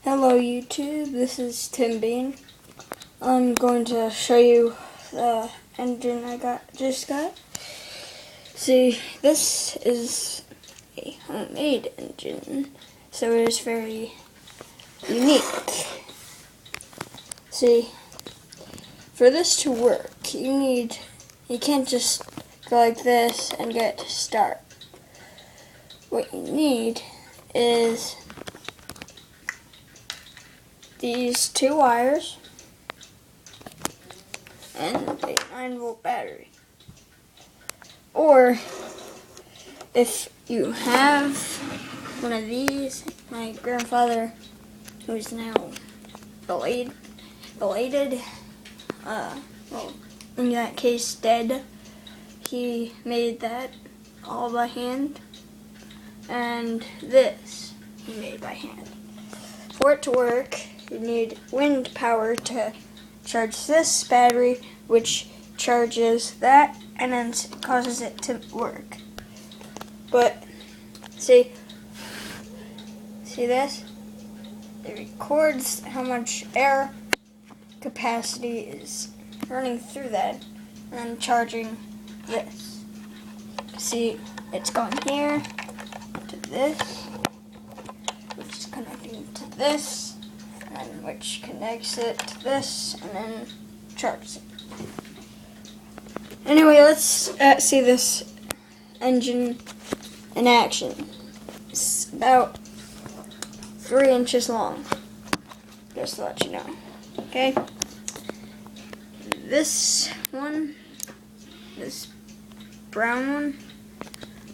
Hello YouTube, this is Tim Bean. I'm going to show you the engine I just got. See, this is a homemade engine, so it is very unique. See, for this to work, you can't just go like this and get to start. What you need is these two wires and a 9-volt battery. Or if you have one of these, my grandfather, who is now belated, well, in that case dead, he made that all by hand, and this he made by hand. For it to work, you need wind power to charge this battery, which charges that and then causes it to work. But see this? It records how much air capacity is running through that and charging this. See, it's going here to this, which is connecting to this, and which connects it to this, and then charges it. Anyway, let's see this engine in action. It's about 3 inches long, just to let you know. Okay? This one, this brown one,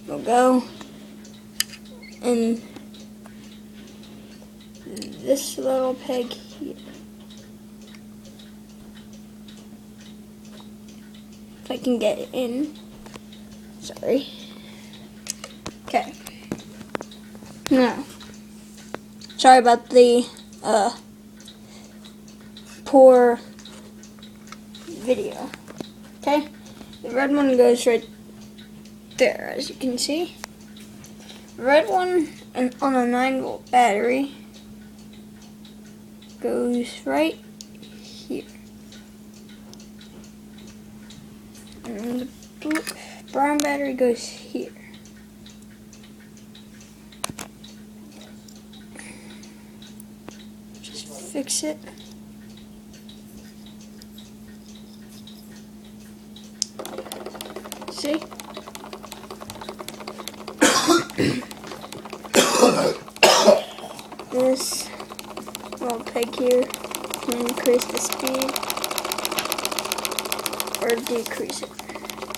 will go in this little peg here. If I can get it in. Sorry. Okay. Now, sorry about the poor video. Okay? The red one goes right there, as you can see. The red one on a 9-volt battery goes right here. And the brown battery goes here. Just fix it. See? This little peg here can increase the speed or decrease it.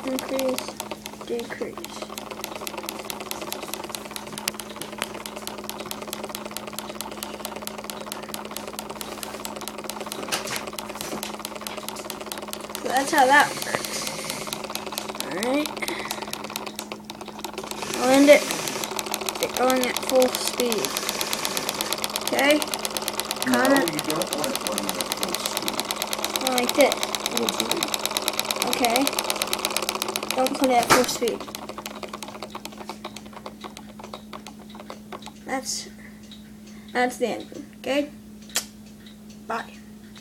Increase, decrease. So that's how that works. Alright. I'll end it. Get going at full speed. Okay? Comment. No, you don't want it running at full speed. Like this. Full speed. Okay. Don't put it at full speed. That's the end. Okay? Bye.